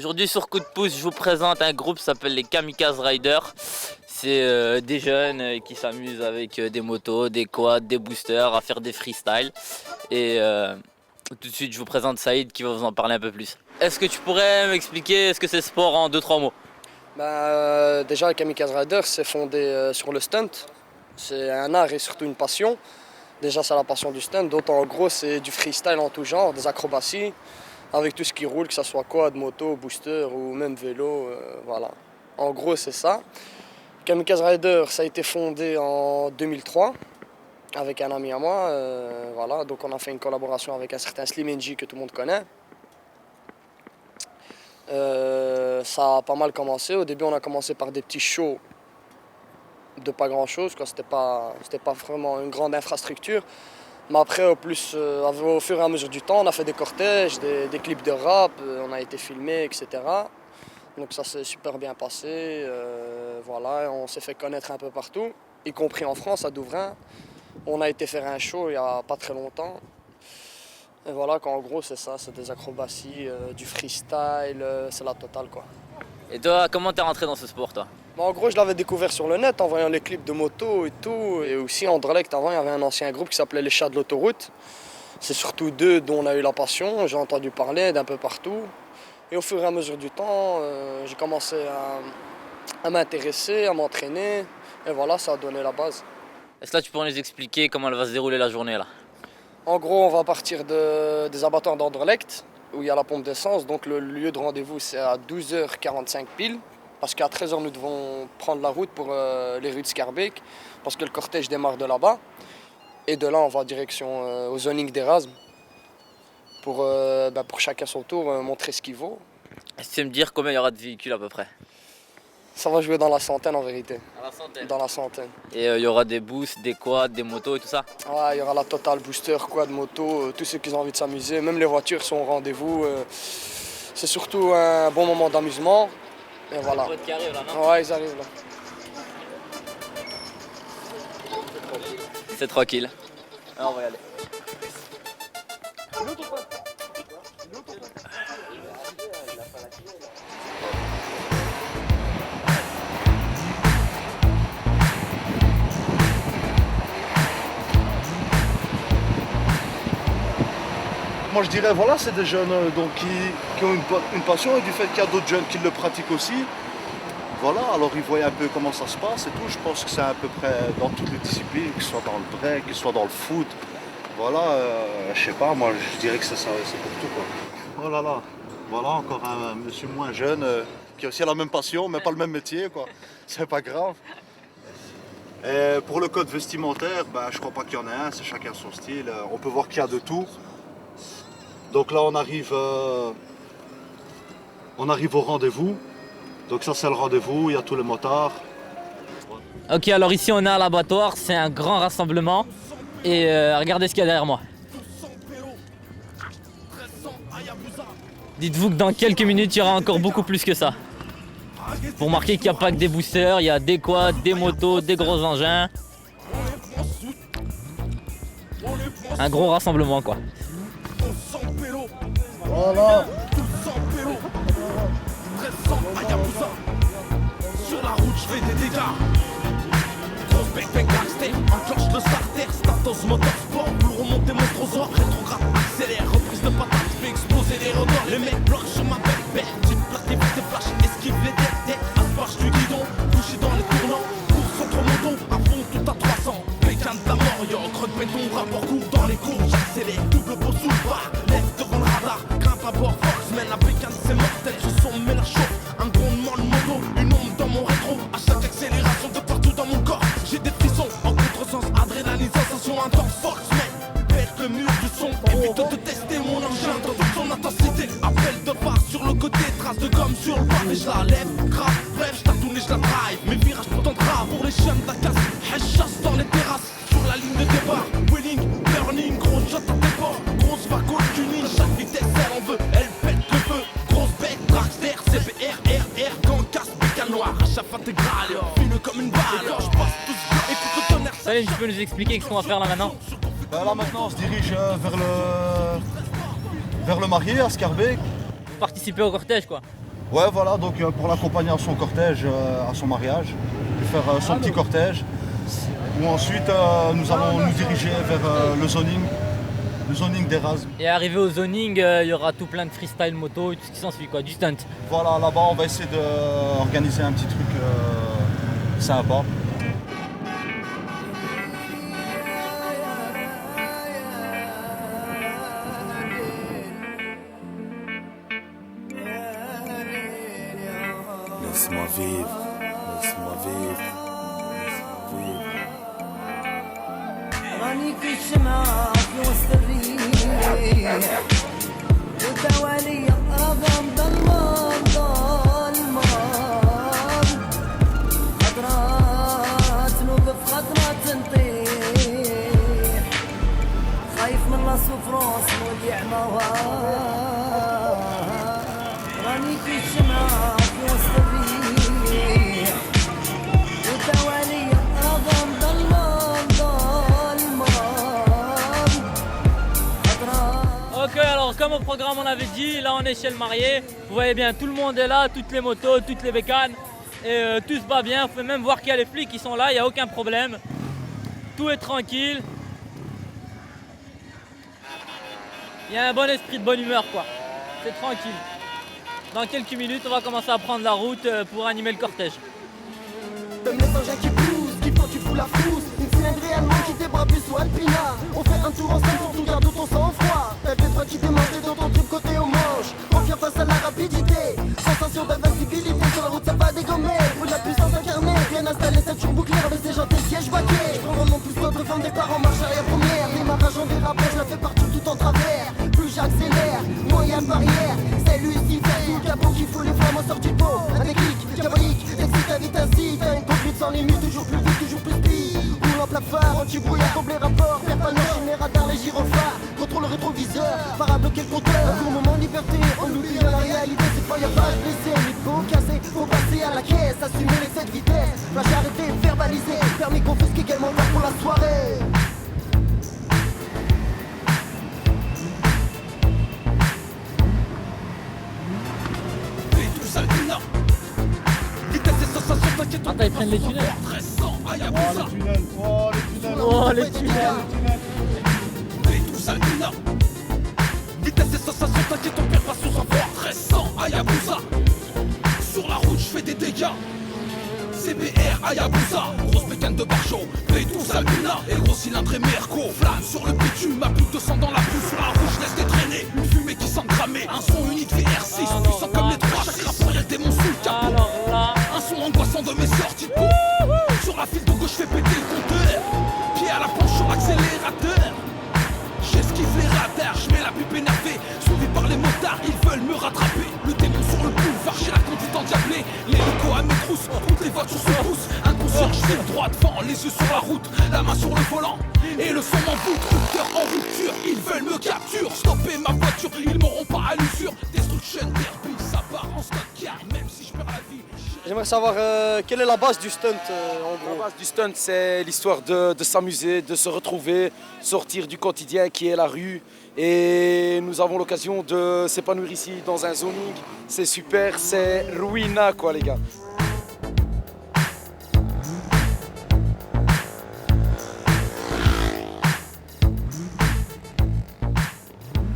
Aujourd'hui sur Coup de pouce, je vous présente un groupe qui s'appelle les Kamikaze Riders. C'est des jeunes qui s'amusent avec des motos, des quads, des boosters, à faire des freestyles. Et tout de suite, je vous présente Saïd qui va vous en parler un peu plus. Est-ce que tu pourrais m'expliquer ce que c'est ce sport en 2-3 mots? Déjà, les Kamikaze Riders, c'est fondé sur le stunt. C'est un art et surtout une passion. Déjà, c'est la passion du stunt. D'autres, en gros, c'est du freestyle en tout genre, des acrobaties, avec tout ce qui roule, que ce soit quad, moto, booster ou même vélo. Voilà. En gros, c'est ça. Kamikaze Riders, ça a été fondé en 2003 avec un ami à moi. Voilà. Donc, on a fait une collaboration avec un certain Slim NG que tout le monde connaît. Ça a pas mal commencé. Au début, on a commencé par des petits shows de pas grand chose, quoi. C'était pas vraiment une grande infrastructure. Mais après, au fur et à mesure du temps, on a fait des cortèges, des clips de rap, on a été filmé, etc. Donc ça s'est super bien passé. Voilà, on s'est fait connaître un peu partout, y compris en France, à Douvrin. On a été faire un show il y a pas très longtemps. Et voilà, qu'en gros, c'est ça, c'est des acrobaties, du freestyle, c'est la totale, quoi. Et toi, comment t'es rentré dans ce sport, toi? En gros, je l'avais découvert sur le net en voyant les clips de moto et tout. Et aussi, en Anderlecht, avant, il y avait un ancien groupe qui s'appelait les Chats de l'autoroute. C'est surtout d'eux dont on a eu la passion. J'ai entendu parler d'un peu partout. Et au fur et à mesure du temps, j'ai commencé à m'intéresser, à m'entraîner. Et voilà, ça a donné la base. Est-ce que là, tu pourrais nous expliquer comment elle va se dérouler la journée, là? En gros, on va partir des abattoirs d'Anderlecht, où il y a la pompe d'essence. Donc le lieu de rendez-vous, c'est à 12h45 pile. Parce qu'à 13h, nous devons prendre la route pour les rues de Schaerbeek, parce que le cortège démarre de là-bas. Et de là, on va en direction au zoning d'Erasme, pour chacun son tour montrer ce qu'il vaut. Est-ce que tu sais me dire combien il y aura de véhicules à peu près? Ça va jouer dans la centaine en vérité. À la centaine? Dans la centaine. Et il y aura des boosts, des quads, des motos et tout ça? Ouais, il y aura la totale booster, quad, moto, tous ceux qui ont envie de s'amuser. Même les voitures sont au rendez-vous. C'est surtout un bon moment d'amusement. Et voilà. Qui arrive là, non? Ouais, ils arrivent là. C'est tranquille. Alors, on va y aller. Moi je dirais voilà, c'est des jeunes donc, qui ont une passion et du fait qu'il y a d'autres jeunes qui le pratiquent aussi. Voilà, alors ils voient un peu comment ça se passe et tout. Je pense que c'est à peu près dans toutes les disciplines, que ce soit dans le break, que ce soit dans le foot. Voilà, je sais pas, moi je dirais que c'est ça, c'est pour tout, quoi. Oh là là, voilà encore un monsieur moins jeune qui a aussi la même passion mais pas le même métier, quoi. C'est pas grave. Et pour le code vestimentaire, je crois pas qu'il y en ait un, c'est chacun son style. On peut voir qu'il y a de tout. Donc là on arrive au rendez-vous. Donc ça c'est le rendez-vous, il y a tous les motards. Ok, alors ici on est à l'abattoir, c'est un grand rassemblement. Et regardez ce qu'il y a derrière moi. Dites-vous que dans quelques minutes il y aura encore beaucoup plus que ça. Pour marquer qu'il n'y a pas que des boosters, il y a des quads, des motos, des gros engins. Un gros rassemblement, quoi. Voilà. Sur la route, je fais des dégâts. Grosse bec, bec, gangster, enclenche le starter. Statos, motorsport, vous remontez mon trozoir. Rétrograde, accélère, reprise de patate, fait exploser les remords. Les mecs bloquent sur ma belle bête. Petite plaque, évite tes flashs, esquive les têtes. Asperge du guidon, couché dans les tournants. Course entre mon dos, à fond tout à 300. Bécane de la mort, yo, creux de béton, rapport court dans les cours. J'accélère, double beau sous le bar. Lève devant le radar, grimpe à bord, force, mène la bécane, c'est mortel. Je sens, mets la chauffe, un grondement de moto, une ombre dans mon rétro. À chaque accélération de partout dans mon corps, j'ai des frissons. En contresens, adrénaline, sensation intense, force, mais perd le mur du son. Évite de tester mon engin dans toute son intensité. Appel de phare sur le côté, trace de gomme sur le bas. Et je la lève, grave, bref, je tourne et je la drive. Mes virages pourtant graves pour les chiens de la casse. Elle chasse dans les terrasses, sur la ligne de départ. Winning, burning, gros shot à tes bords. Grosse vague tuning, à chaque vitesse elle en veut. Elle pète le feu, grosse bête, dragster, CBR, RR, gang casse, bécane noire. À chaque intégral, fine comme une balle. Je passe tout ce jeu, écoute le tonnerre. Salut, tu peux nous expliquer ce qu'on va faire là maintenant? Là maintenant on se dirige vers le marié à Schaerbeek. Participer au cortège, quoi. Ouais, voilà, donc pour l'accompagner à son cortège, à son mariage, faire son petit cortège. Où ensuite, nous allons nous diriger vers le zoning d'Erasme. Et arrivé au zoning, il y aura tout plein de freestyle moto et tout ce qui s'ensuit, quoi, du stunt. Voilà, là-bas, on va essayer d'organiser un petit truc sympa. Laisse-moi vivre, laisse-moi vivre, laisse-moi vivre. راني في الشمعة في وسط الريح والدوالي رغم ظلمان ظلمان خضرات تنوب في خضرات تنطيح خايف من لا سوفرونس موديع موال راني في الشمعة في وسط الريح والدوالي رغم ظلمان Ok, alors comme au programme on avait dit, là on est chez le marié. Vous voyez bien, tout le monde est là, toutes les motos, toutes les bécanes. Et tout se va bien, vous pouvez même voir qu'il y a les flics qui sont là, il n'y a aucun problème. Tout est tranquille. Il y a un bon esprit de bonne humeur quoi. C'est tranquille. Dans quelques minutes, on va commencer à prendre la route pour animer le cortège. Comme les engins qui poussent, qui font tu fous la frousse. Une cylindrée allemande qui débrape du sous alpina. On fait un tour ensemble pour tout garder ton sang-froid. T'as des bras qui démarrent dans ton trip côté au manche. Confiant face à la rapidité. Sensation d'invincibilité sur la route ça va dégommer. Pour la puissance incarnée, bien installée cette bouclière avec ses jantes et sièges baqués. Je prends mon plus d'autres formes départ en marche arrière première. Démarrage en dérapage, je la fais partout tout en travers. Plus j'accélère, moins y'a de barrière. C'est Lucifer, tout capot qui fout les flammes en sortie de peau. Un déclic diabolique, excite ta vite ainsi. T'as une conduite sans limite, toujours plus vite, toujours plus speed. Roule en plat phare, anti-brouillard, comble les rapports. Perds pas le machine, les radars, les gyrophares. Contrôle le rétroviseur, par à bloquer le compteur. Un court moment de liberté, on oublie la réalité. C'est pas y'a pas de blessé, mais faut casser, faut passer à la caisse. Assumer l'excès de vitesse, flash arrêter, verbaliser. Permis confisqué également pour la soirée. Attends, ils prennent les tunnels. Oh, les tunnels, oh, les tunnels. Oh, les tunnels. Vitesse et sensation, t'inquiète, on perd pas sur un fortress sans Hayabusa. Sur la route, je fais des dégâts. CBR, Hayabusa, grosse bécane de barjo, P12 Albina, et gros cylindre et Merco. Flamme sur le bitume, ma boule de sang dans la boue. Sur la route, je laisse détraîner, une fumée qui sent cramer. Un son unique VR6, puissant comme les trois. Chaque rapport, y'a le démon sous le capot. Un son angoissant de mes sorties de peau. Sur la file de gauche, je fais péter le compteur. Pied à la planche sur l'accélérateur. J'esquive les radars, je mets la pipe énervée. Suivi par les motards, ils veulent me rattraper. Le démon sur le boulevard, j'ai la conduite endiablée. Les locaux à mes trousses, toutes les voitures se poussent. Inconscient, je file droit devant, les yeux sur la route. La main sur le volant, et le son m'envoûte. Coup de cœur en rupture, ils veulent me capturer. Stopper ma voiture, ils m'auront pas à l'usure. Destruction derby, ça part en stock car même si je perds la vie. J'aimerais savoir quelle est la base du stunt en gros. La base du stunt, c'est l'histoire de s'amuser, de se retrouver, sortir du quotidien qui est la rue. Et nous avons l'occasion de s'épanouir ici dans un zoning. C'est super, c'est ruina quoi les gars.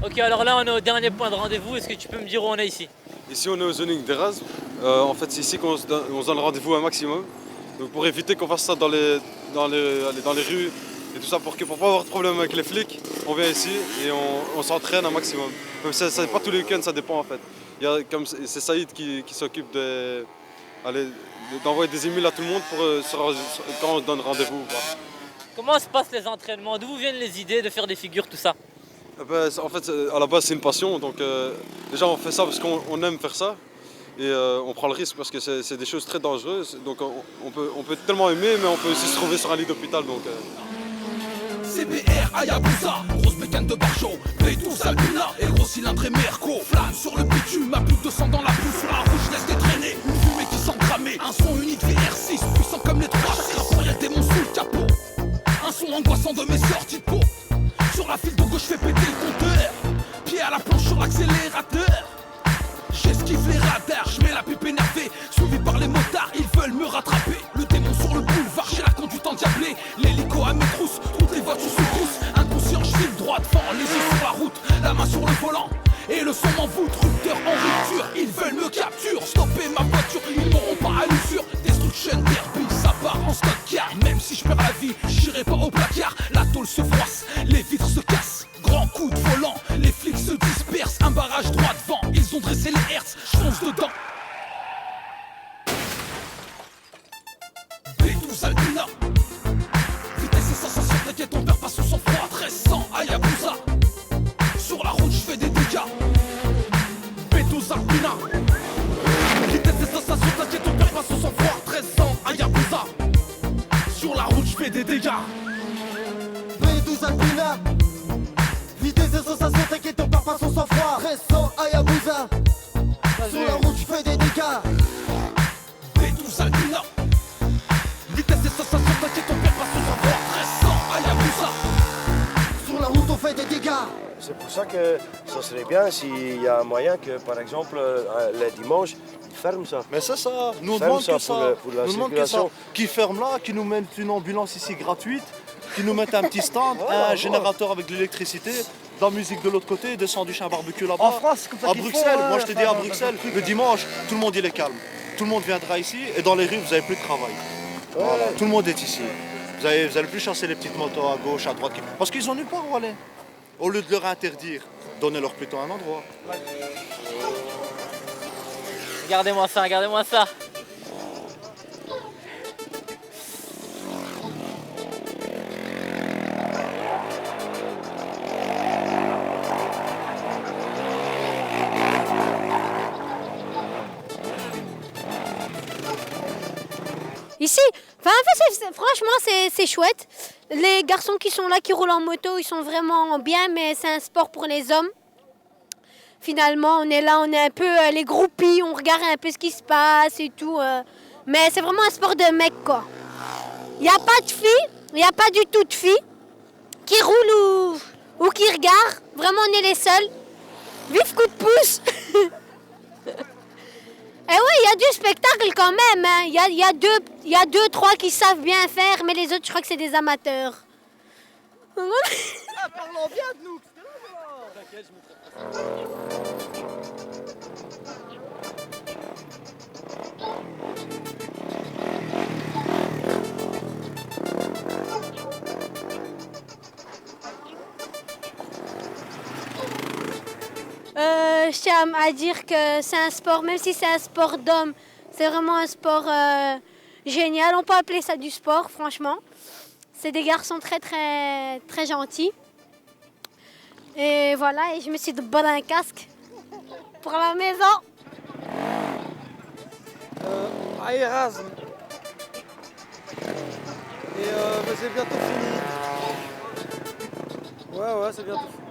Ok, alors là on est au dernier point de rendez-vous. Est-ce que tu peux me dire où on est ici? Ici on est au zoning d'Erasme. En fait c'est ici qu'on se donne rendez-vous un maximum. Donc pour éviter qu'on fasse ça dans les rues et tout ça, pour pas avoir de problème avec les flics, on vient ici et on s'entraîne un maximum. Même si c'est pas tous les week-ends, ça dépend en fait. C'est Saïd qui s'occupe d'envoyer des emails à tout le monde pour quand on donne rendez-vous. Comment se passent les entraînements? D'où viennent les idées de faire des figures, tout ça? En fait, à la base, c'est une passion. Donc, déjà, on fait ça parce qu'on aime faire ça. Et on prend le risque parce que c'est des choses très dangereuses. Donc, on peut tellement aimer, mais on peut aussi se trouver sur un lit d'hôpital. Donc, CBR, Hayabusa, grosse bécane de barjo, P12 Albina, et gros cylindre et Merco. Flamme sur le bitume, ma boule de sang dans la boue. Sur la route, je laisse détraîner, une fumée qui sent cramer. Un son unique VR6, puissant comme les trois. Chaque rapport, y'a le démon sous le capot. Un son angoissant de mes sorties de peau. Sur la file de gauche, je fais péter le compteur. Pied à la planche sur l'accélérateur. J'esquive les radars, je mets sur le volant. Et le son m'envoûte, rupteur en rupture. Ils veulent me capture, stopper ma voiture. Ils m'auront pas à l'usure. Destruction derby, ça part en stock car même si je perds la vie, j'irai pas au placard. La tôle se froisse, les vitres se cassent. Grand coup de volant, les flics se dispersent. Un barrage droit devant, ils ont dressé les hertz. Je fonce dedans. B12 Alpina. Vitesse et sensation, t'inquiète, on perd pas son sang-froid. 1300 Hayabusa. Sur la route, je fais des dégâts. B12 Alpina. Vitesse et sensation, t'inquiète, on perd pas son sang-froid. 1300 Hayabusa. Sur la route, je fais des dégâts. B12 Alpina. Vitesse et sensation, t'inquiète, on perd pas son sang-froid. 1300 Hayabusa. Sur la route, je fais des dégâts. B12 Alpina. Vitesse et sensation, t'inquiète, on perd pas son sang-froid. 1300 Hayabusa. Sur la route, on fait des dégâts. C'est pour ça que ça serait bien s'il y a un moyen que, par exemple, les dimanches, ils ferment ça. Mais c'est ça, nous on Ferme demande ça que ça. pour la Nous demande que ça. circulation. Qui ferme là, qui nous mettent une ambulance ici gratuite, qui nous mettent un petit stand, Voilà, un générateur avec de l'électricité, de la musique de l'autre côté, des sandwichs, un barbecue là-bas. En France, c'est comme ça À qu'ils Bruxelles, font, moi je te dis à Bruxelles, le dimanche, tout le monde il est calme. Tout le monde viendra ici et dans les rues vous n'avez plus de travail. Voilà, tout le monde est ici. Vous allez plus chasser les petites motos à gauche, à droite. Parce qu'ils ont nulle part où aller. Au lieu de leur interdire, donnez-leur plutôt un endroit. Regardez-moi ça, regardez-moi ça. Ici, enfin, franchement, c'est chouette. Les garçons qui sont là, qui roulent en moto, ils sont vraiment bien, mais c'est un sport pour les hommes. Finalement, on est là, on est un peu les groupies, on regarde un peu ce qui se passe et tout. Mais c'est vraiment un sport de mecs, quoi. Il n'y a pas de filles, il n'y a pas du tout de filles qui roulent ou qui regardent. Vraiment, on est les seuls. Vive coup de pouce. Eh oui, il y a du spectacle quand même. Hein. Il y a deux, trois qui savent bien faire, mais les autres, je crois que c'est des amateurs. Parlons bien de nous. Je tiens à dire que c'est un sport, même si c'est un sport d'homme, c'est vraiment un sport génial. On peut appeler ça du sport, franchement. C'est des garçons très, très, très gentils. Et voilà, et je me suis battu un casque pour la maison. À Erasme. Et c'est bientôt fini. Ouais, c'est bientôt fini.